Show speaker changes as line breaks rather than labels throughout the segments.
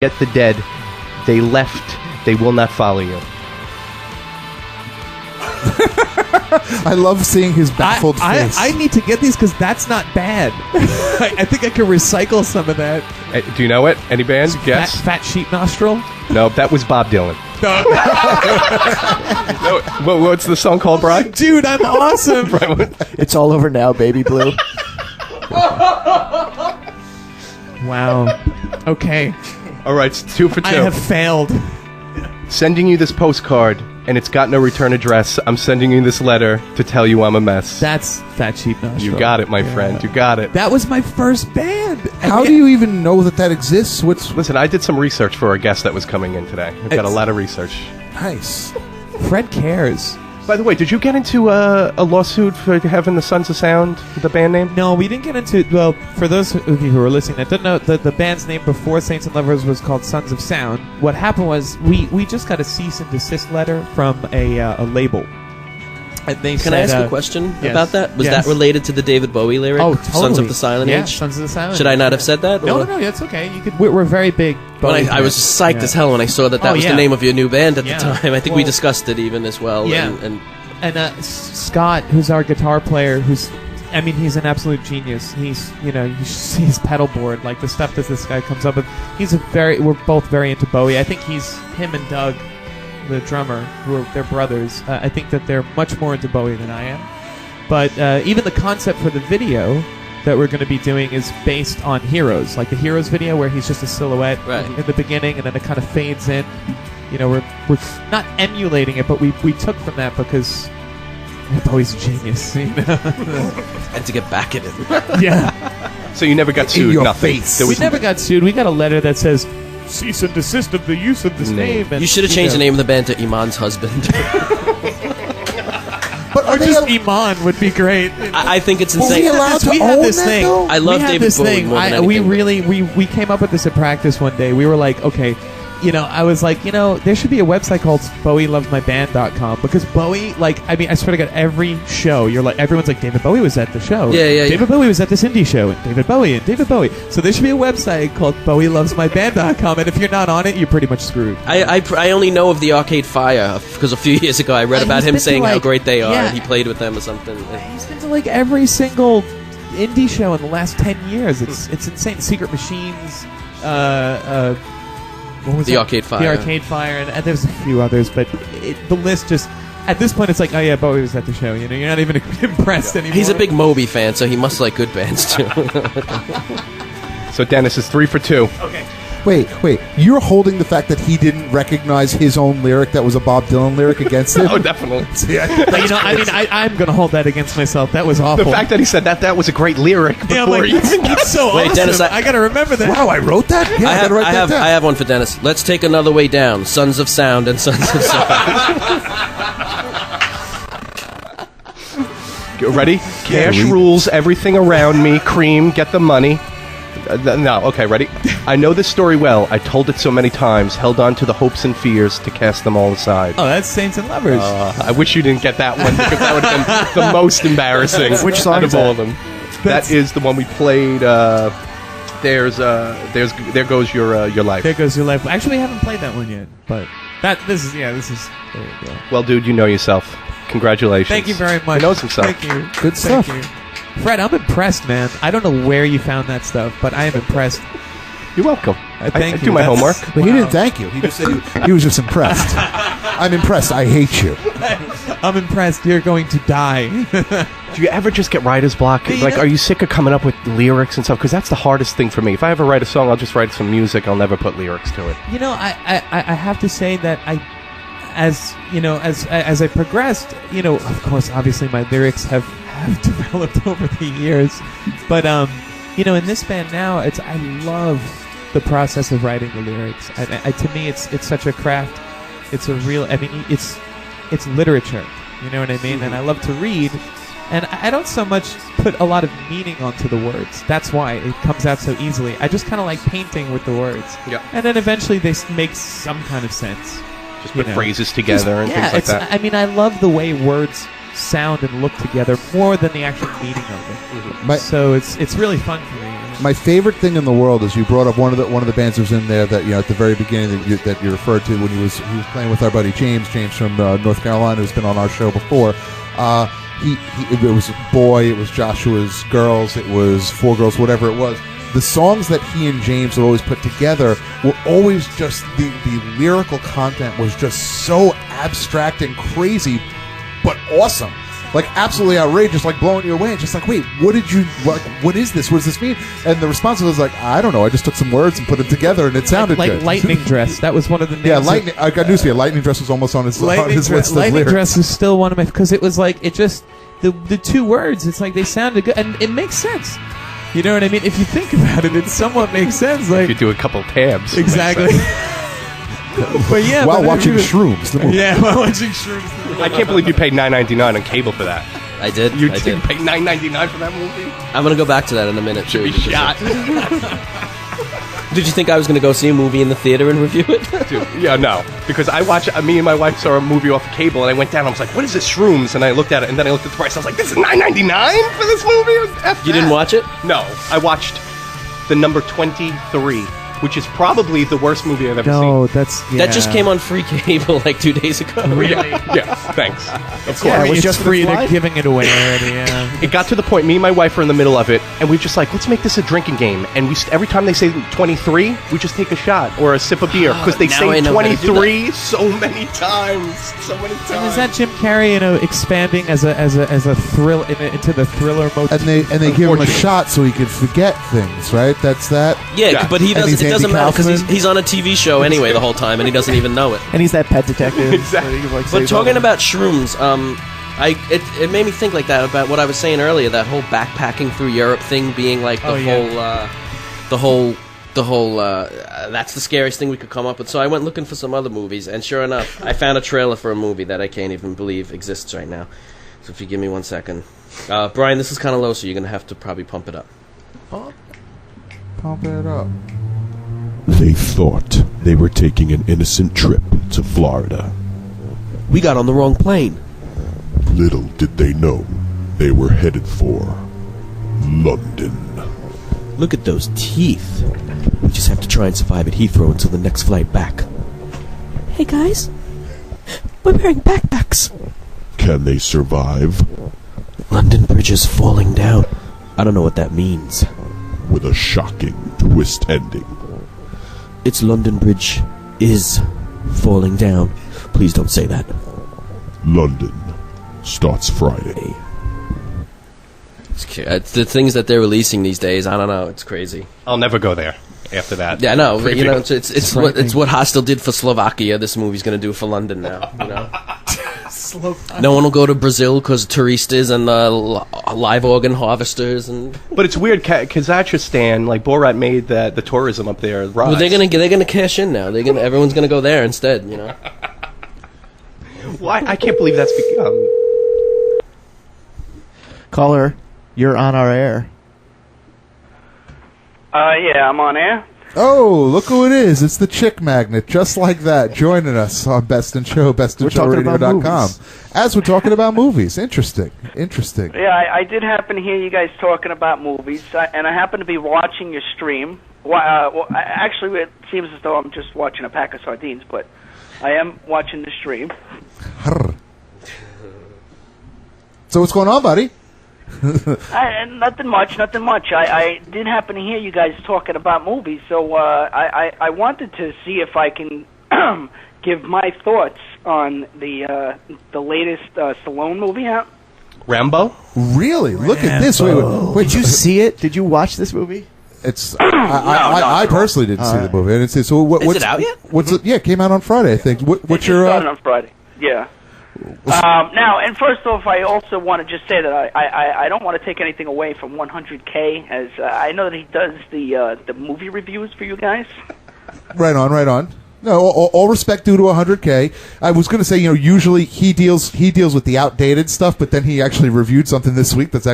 Get the dead. They left. They will not follow you.
I love seeing his baffled face.
I need to get these because that's not bad. I think I can recycle some of that.
Do you know it? Any band? Guess.
Fat Sheep Nostril?
No, that was Bob Dylan. No, what's the song called, Brian?
Dude, I'm awesome.
It's all over now, baby blue.
Wow. Okay.
All right, it's 2 for 2.
I have failed.
Sending you this postcard, and it's got no return address. I'm sending you this letter to tell you I'm a mess.
That's Fat Sheep Nostril.
You got it, my friend. You got it.
That was my first band.
How do you even know that exists?
Listen, I did some research for a guest that was coming in today. I've got a lot of research.
Nice.
Fred cares.
By the way, did you get into a lawsuit for having the Sons of Sound, the band name?
No, we didn't get into... Well, for those of you who are listening that don't know, the band's name before Saints and Lovers was called Sons of Sound. What happened was we just got a cease and desist letter from a label. And they
Can I ask a question about that? Was that related to the David Bowie lyric?
Oh, totally.
Sons of the Silent Age?
Sons of the Silent Age.
Should I not have said that?
No, that's okay. You could. We're very big.
When I was psyched as hell when I saw that was the name of your new band at the time. I think we discussed it even as well.
Yeah. And Scott, who's our guitar player, he's an absolute genius. You should see his pedal board, like the stuff that this guy comes up with. We're both very into Bowie. I think him and Doug, the drummer, they're brothers. I think that they're much more into Bowie than I am. But even the concept for the video that we're going to be doing is based on Heroes, like the Heroes video where he's just a silhouette in the beginning and then it kind of fades in. We're not emulating it, but we took from that because Bowie's a genius.
And to get back at it.
Yeah.
So you never got sued?
In your
Nothing.
face.
We never got sued. We got a letter that says, cease and desist of the use of this name. And,
you should have changed the name of the band to Iman's Husband.
Or just Iman would be great.
I think it's insane.
We allowed to own that, though?
I love David Bowie more than anything.
We came up with this at practice one day. We were like, okay, I was like, there should be a website called BowieLovesMyBand.com because Bowie, I swear to God, every show, everyone's like, David Bowie was at the show.
Yeah.
David Bowie was at this indie show, and David Bowie. So there should be a website called BowieLovesMyBand.com, and if you're not on it, you're pretty much screwed.
I only know of the Arcade Fire because a few years ago I read about him saying how great they are, and he played with them or something.
He's been to every single indie show in the last 10 years. It's insane. Secret Machines, what was
the
that?
Arcade Fire.
The Arcade Fire, and there's a few others, but the list just... At this point, it's like, oh yeah, Bowie was at the show. You're not even impressed anymore.
He's a big Moby fan, so he must like good bands too.
So Dennis is 3 for 2.
Okay.
Wait. You're holding the fact that he didn't recognize his own lyric that was a Bob Dylan lyric against him?
Oh, definitely.
I'm going to hold that against myself. That was awful.
The fact that he said that was a great lyric before
that's so awesome.
Wait, Dennis, I
got to remember that.
Wow, I wrote that? Yeah, I gotta write that down.
I have one for Dennis. Let's take another way down. Sons of Sound and Sons of Sound.
Ready? Cash rules everything around me. Cream, get the money. No, okay, ready? I know this story well. I told it so many times. Held on to the hopes and fears to cast them all aside.
Oh, that's Saints and Lovers.
I wish you didn't get that one because that would have been the most embarrassing.
Which song
out
is
of all
that?
of them? That is the one we played. There goes your life.
There goes your life. Actually, we haven't played that one yet, but this is. There you go.
Well, dude, you know yourself. Congratulations.
Thank you very much.
He knows himself.
Thank you.
Good stuff.
Thank you. Fred, I'm impressed, man. I don't know where you found that stuff, but I am impressed.
You're welcome.
I
do my homework.
But he didn't thank you. He just said he was just impressed. I'm impressed. I hate you.
I'm impressed. You're going to die.
Do you ever just get writer's block? Are you sick of coming up with lyrics and stuff? Because that's the hardest thing for me. If I ever write a song, I'll just write some music. I'll never put lyrics to it.
I have to say that as I progressed, of course, obviously my lyrics have developed over the years, but in this band now, I love the process of writing the lyrics. To me, it's such a craft. It's a real. It's literature. You know what I mean? And I love to read, and I don't so much put a lot of meaning onto the words. That's why it comes out so easily. I just kind of like painting with the words.
Yeah.
And then eventually they make some kind of sense.
Just put phrases together and things like that.
I love the way words sound and look together more than the actual meaning of it. So it's really fun for me.
My favorite thing in the world is you brought up one of the bands that was in there that at the very beginning that you referred to when he was playing with our buddy James from North Carolina, who's been on our show before. It was Boy, it was Joshua's Girls, it was Four Girls, whatever it was. The songs that he and James would always put together were always just the lyrical content was just so abstract and crazy, but awesome. Like absolutely outrageous, like blowing you away. And just like, wait, what is this? What does this mean? And the response was like, I don't know. I just took some words and put them together, and it sounded
like
good.
Lightning Dress. That was one of the names.
Yeah, Lightning. I got news for you. Lightning Dress was almost on his list of
Lightning
lyrics.
Dress is still one of my, because it was like the two words. It's like they sounded good, and it makes sense. You know what I mean? If you think about it, it somewhat makes sense. Like
if you do a couple tabs,
exactly. But yeah,
while watching Shrooms. The movie.
Yeah, while watching Shrooms.
I can't believe you paid $9.99 on cable for that.
I did.
You
I
did pay $9.99 for that movie?
I'm gonna go back to that in a minute.
Should be shot.
Did you think I was gonna go see a movie in the theater and review it?
Dude, yeah, no. Because me and my wife saw a movie off of cable, and I went down, and I was like, what is this, Shrooms? And I looked at it, and then I looked at the price, and I was like, this is $9.99 for this movie?
You didn't watch it?
No. I watched the number 23, which is probably the worst movie I've ever seen.
No, that's
that just came on free cable like 2 days ago.
Really?
Yeah, thanks. Of course.
Yeah,
it was
it's
just
free.
for the
They're giving it away already. Yeah.
It got to the point, me and my wife were in the middle of it, and we just like, let's make this a drinking game. And every time they say 23, we just take a shot or a sip of beer, because they
Now
say
I know how to do
23 so many times. So many times.
And is that Jim Carrey, expanding as a thrill into the thriller mode?
And they give him a shot so he can forget things, right? That's that.
Yeah, but he
And
doesn't.
he's
It doesn't
Andy
matter because
Kaufman.
he's on a TV show anyway the whole time, and he doesn't even know it.
And he's that pet detective.
Exactly.
But talking about shrooms, it made me think like that about what I was saying earlier. That whole backpacking through Europe thing being like the whole that's the scariest thing we could come up with. So I went looking for some other movies, and sure enough, I found a trailer for a movie that I can't even believe exists right now. So if you give me 1 second, Brian, this is kind of low, so you're gonna have to probably pump it up.
Pump it up.
They thought they were taking an innocent trip to Florida.
We got on the wrong plane.
Little did they know they were headed for London.
Look at those teeth. We just have to try and survive at Heathrow until the next flight back. Hey guys, we're wearing backpacks.
Can they survive?
London Bridge is falling down. I don't know what that means.
With a shocking twist ending.
It's London Bridge is falling down. Please don't say that.
London starts Friday.
It's the things that they're releasing these days. I don't know. It's crazy.
I'll never go there after that.
Yeah, no.
Creepy.
You know, it's what Hostel did for Slovakia. This movie's going to do for London now. You know. No one will go to Brazil because touristas and live organ harvesters and.
But it's weird. Kazakhstan, like Borat, made the tourism up there rise.
Well, they're gonna cash in now. Everyone's gonna go there instead. You know.
Well, I can't believe that's become.
Caller, you're on our air.
Yeah, I'm on air.
Oh, look who it is. It's the Chick Magnet, just like that, joining us on Best in Show, bestinshowradio.com. As we're talking about movies. Interesting.
Yeah, I did happen to hear you guys talking about movies, and I happen to be watching your stream. Actually, it seems as though I'm just watching a pack of sardines, but I am watching the stream.
So what's going on, buddy?
Nothing much. I did happen to hear you guys talking about movies, so I wanted to see if I can give my thoughts on the latest Stallone movie out.
Rambo?
Really? Look at this. Wait,
Did you see it? Did you watch this movie?
It's I personally didn't see the movie. I didn't see. So
Is it out yet?
Yeah, it came out on Friday, I think. What's your?
Started on Friday. Yeah. Now, and first off, I also want to just say that I don't want to take anything away from 100K, as I know that he does the movie reviews for you guys.
Right on. No, all respect due to 100K. I was going to say, usually he deals with the outdated stuff, but then he actually reviewed something this week that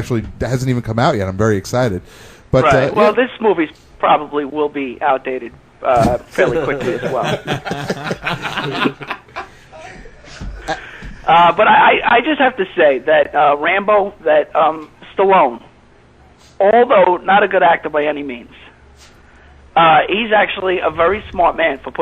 hasn't even come out yet. I'm very excited. But
right. Well, this movie probably will be outdated fairly quickly as well. But I just have to say that Rambo, that Stallone, although not a good actor by any means, he's actually a very smart man for putting